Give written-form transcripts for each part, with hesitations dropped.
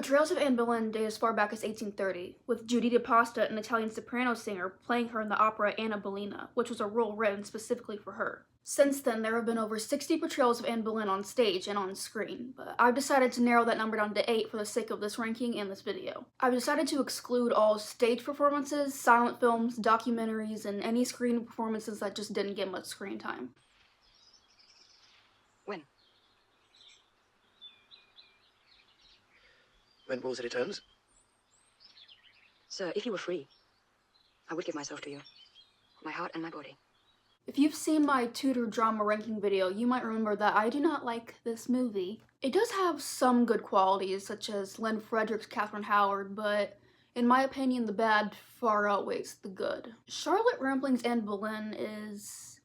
Portrayals of Anne Boleyn date as far back as 1830, with Jodie Turner-Smith, an Italian soprano singer, playing her in the opera Anne Boleyn, which was a role written specifically for her. Since then, there have been over 60 portrayals of Anne Boleyn on stage and on screen, but I've decided to narrow that number down to 8 for the sake of this ranking and this video. I've decided to exclude all stage performances, silent films, documentaries, and any screen performances that just didn't get much screen time. When Wolsey returns? Sir, if you were free, I would give myself to you. My heart and my body. If you've seen my Tudor drama ranking video, you might remember that I do not like this movie. It does have some good qualities, such as Lynn Frederick's Catherine Howard, but in my opinion, the bad far outweighs the good. Charlotte Rampling's Anne Boleyn is...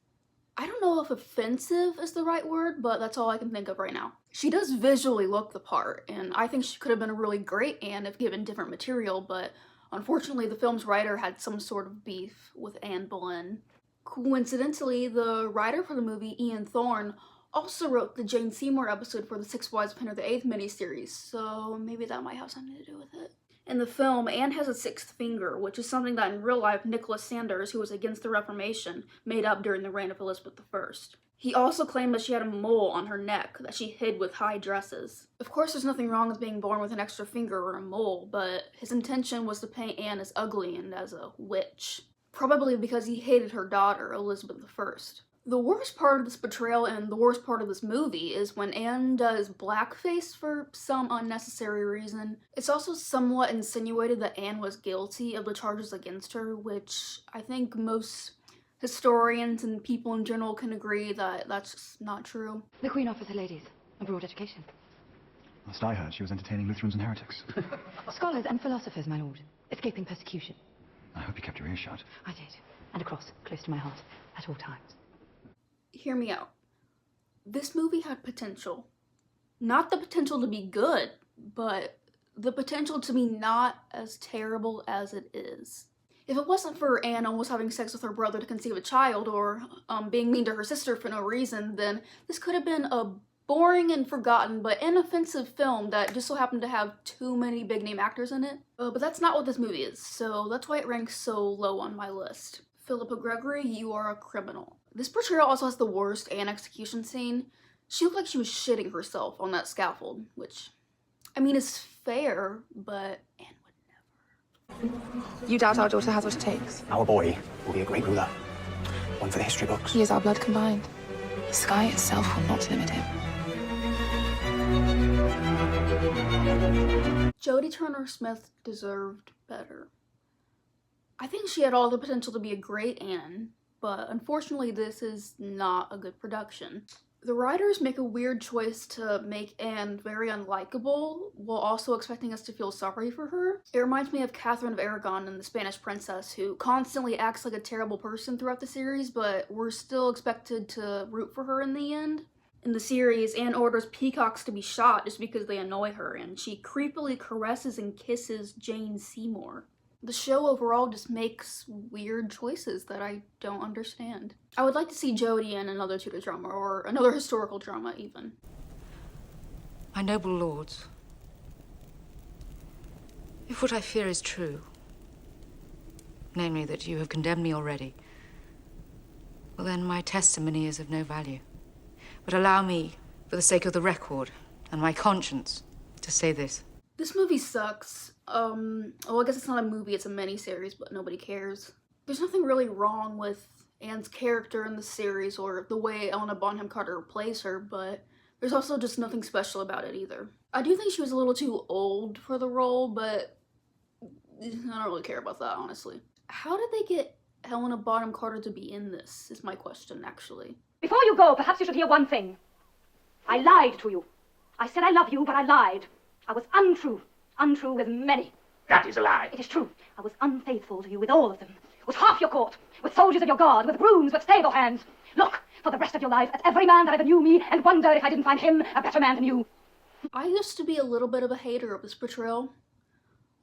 I don't know if offensive is the right word, but that's all I can think of right now. She does visually look the part, and I think she could have been a really great Anne if given different material, but unfortunately the film's writer had some sort of beef with Anne Boleyn. Coincidentally, the writer for the movie, Ian Thorne, also wrote the Jane Seymour episode for the Six Wives of Henry VIII miniseries, so maybe that might have something to do with it. In the film, Anne has a sixth finger, which is something that in real life Nicholas Sanders, who was against the Reformation, made up during the reign of Elizabeth I. He also claimed that she had a mole on her neck that she hid with high dresses. Of course, there's nothing wrong with being born with an extra finger or a mole, but his intention was to paint Anne as ugly and as a witch. Probably because he hated her daughter, Elizabeth I. The worst part of this portrayal and the worst part of this movie is when Anne does blackface for some unnecessary reason. It's also somewhat insinuated that Anne was guilty of the charges against her, which I think most historians and people in general can agree that that's just not true. The Queen offers her ladies a broad education. Last I heard, she was entertaining Lutherans and heretics. Scholars and philosophers, my lord, escaping persecution. I hope you kept your ears shut. I did, and a cross close to my heart at all times. Hear me out. This movie had potential. Not the potential to be good, but the potential to be not as terrible as it is. If it wasn't for Anne almost having sex with her brother to conceive a child, or being mean to her sister for no reason, then this could have been a boring and forgotten but inoffensive film that just so happened to have too many big name actors in it. But that's not what this movie is, so that's why it ranks so low on my list. Philippa Gregory, you are a criminal. This portrayal also has the worst Anne execution scene. She looked like she was shitting herself on that scaffold, which, I mean, is fair, but Anne would never. You doubt our daughter has what it takes? Our boy will be a great ruler. One for the history books. He is our blood combined. The sky itself will not limit him. Jodie Turner-Smith deserved better. I think she had all the potential to be a great Anne, but unfortunately this is not a good production. The writers make a weird choice to make Anne very unlikable, while also expecting us to feel sorry for her. It reminds me of Catherine of Aragon in The Spanish Princess, who constantly acts like a terrible person throughout the series, but we're still expected to root for her in the end. In the series, Anne orders peacocks to be shot just because they annoy her, and she creepily caresses and kisses Jane Seymour. The show overall just makes weird choices that I don't understand. I would like to see Jodie in another Tudor drama, or another historical drama even. My noble lords, if what I fear is true, namely that you have condemned me already, well then my testimony is of no value. But allow me, for the sake of the record and my conscience, to say this. This movie sucks. Well, I guess it's not a movie, it's a miniseries, but nobody cares. There's nothing really wrong with Anne's character in the series or the way Helena Bonham Carter plays her, but there's also just nothing special about it either. I do think she was a little too old for the role, but I don't really care about that, honestly. How did they get Helena Bonham Carter to be in this, is my question, actually. Before you go, perhaps you should hear one thing. I lied to you. I said I love you, but I lied. I was untrue. Untrue with many. That is a lie. It is true. I was unfaithful to you with all of them. With half your court. With soldiers of your guard. With grooms. With stable hands. Look, for the rest of your life, at every man that ever knew me, and wonder if I didn't find him a better man than you. I used to be a little bit of a hater of this portrayal.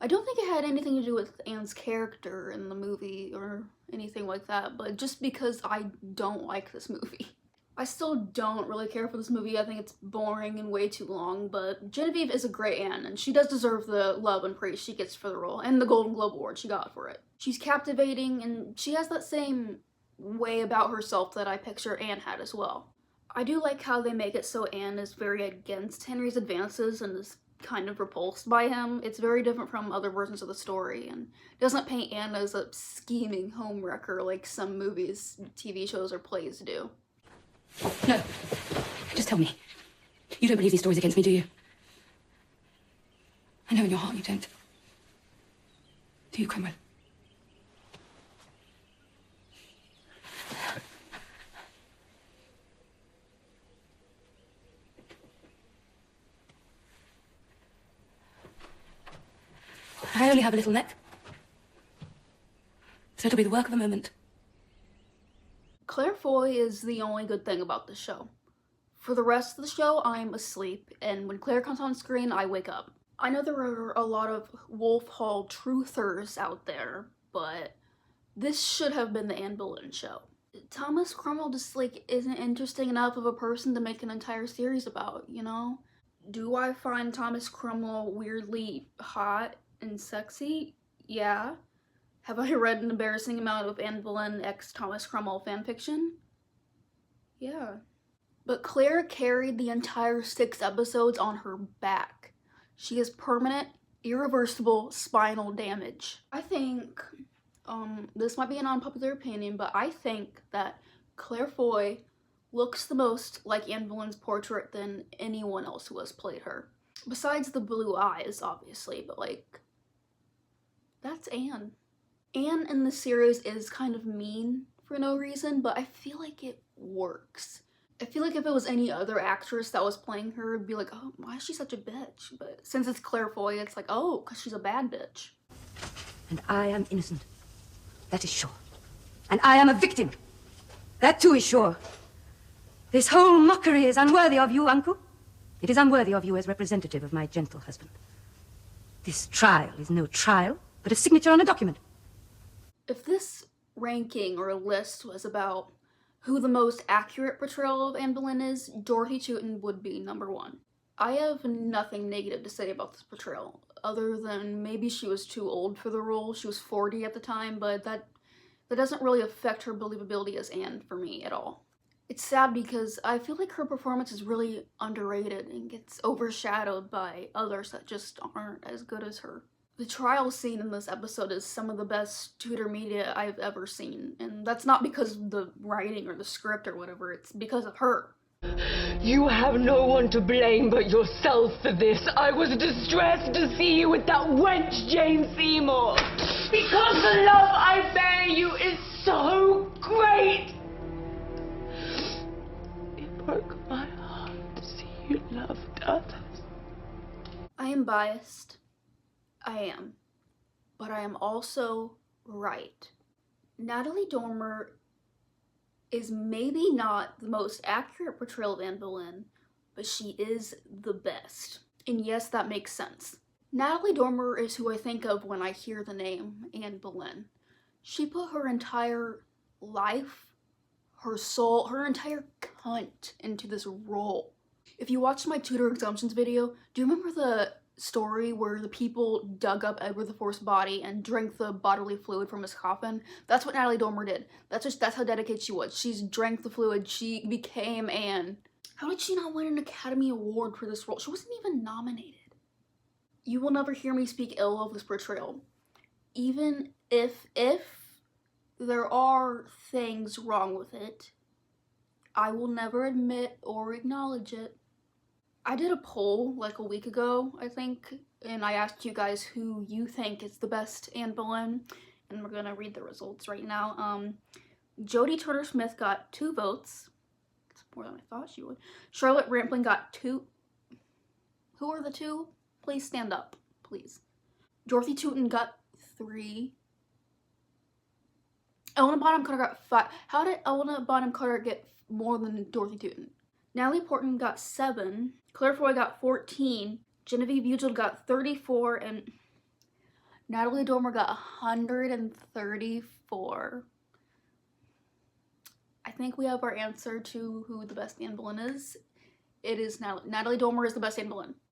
I don't think it had anything to do with Anne's character in the movie or anything like that, but just because I don't like this movie. I still don't really care for this movie. I think it's boring and way too long, but Geneviève is a great Anne, and she does deserve the love and praise she gets for the role, and the Golden Globe Award she got for it. She's captivating, and she has that same way about herself that I picture Anne had as well. I do like how they make it so Anne is very against Henry's advances and is kind of repulsed by him. It's very different from other versions of the story, and doesn't paint Anne as a scheming homewrecker like some movies, TV shows, or plays do. No. Just tell me. You don't believe these stories against me, do you? I know in your heart you don't. Do you, Cromwell? I only have a little neck. So it'll be the work of a moment. Claire Foy is the only good thing about the show. For the rest of the show, I'm asleep, and when Claire comes on screen, I wake up. I know there are a lot of Wolf Hall truthers out there, but this should have been the Anne Boleyn show. Thomas Cromwell just, like, isn't interesting enough of a person to make an entire series about, you know? Do I find Thomas Cromwell weirdly hot and sexy? Yeah. Have I read an embarrassing amount of Anne Boleyn x Thomas Cromwell fanfiction? Yeah. But Claire carried the entire 6 episodes on her back. She has permanent, irreversible spinal damage. I think, this might be an unpopular opinion, but I think that Claire Foy looks the most like Anne Boleyn's portrait than anyone else who has played her. Besides the blue eyes, obviously, but like, that's Anne. Anne in the series is kind of mean for no reason, but I feel like it works. I feel like if it was any other actress that was playing her, it'd be like, oh, why is she such a bitch? But since it's Claire Foy, it's like, oh, because she's a bad bitch. And I am innocent. That is sure. And I am a victim. That too is sure. This whole mockery is unworthy of you, uncle. It is unworthy of you as representative of my gentle husband. This trial is no trial, but a signature on a document. If this ranking or list was about who the most accurate portrayal of Anne Boleyn is, Dorothy Tutin would be number 1. I have nothing negative to say about this portrayal, other than maybe she was too old for the role. She was 40 at the time, but that doesn't really affect her believability as Anne for me at all. It's sad because I feel like her performance is really underrated and gets overshadowed by others that just aren't as good as her. The trial scene in this episode is some of the best Tudor media I've ever seen, and that's not because of the writing or the script or whatever, it's because of her. You have no one to blame but yourself for this. I was distressed to see you with that wench Jane Seymour, because the love I bear you is so great. It broke my heart to see you loved others. I am biased. I am. But I am also right. Natalie Dormer is maybe not the most accurate portrayal of Anne Boleyn, but she is the best. And yes, that makes sense. Natalie Dormer is who I think of when I hear the name Anne Boleyn. She put her entire life, her soul, her entire cunt into this role. If you watched my Tudor Exemptions video, do you remember the story where the people dug up Edward IV's body and drank the bodily fluid from his coffin? That's what Natalie Dormer did. That's how dedicated she was. She's drank the fluid. She became Anne. How did she not win an Academy Award for this role? She wasn't even nominated. You will never hear me speak ill of this portrayal. Even if there are things wrong with it, I will never admit or acknowledge it. I did a poll like a week ago, I think, and I asked you guys who you think is the best Anne Boleyn, and we're gonna read the results right now. Jodie Turner-Smith got 2 votes. It's more than I thought she would. Charlotte Rampling got 2. Who are the 2? Please stand up, please. Dorothy Tutin got 3. Helena Bonham Carter got 5. How did Helena Bonham Carter get more than Dorothy Tutin? Natalie Portman got 7. Claire Foy got 14. Geneviève Bujold got 34. And Natalie Dormer got 134. I think we have our answer to who the best Anne Boleyn is. It is Natalie Dormer is the best Anne Boleyn.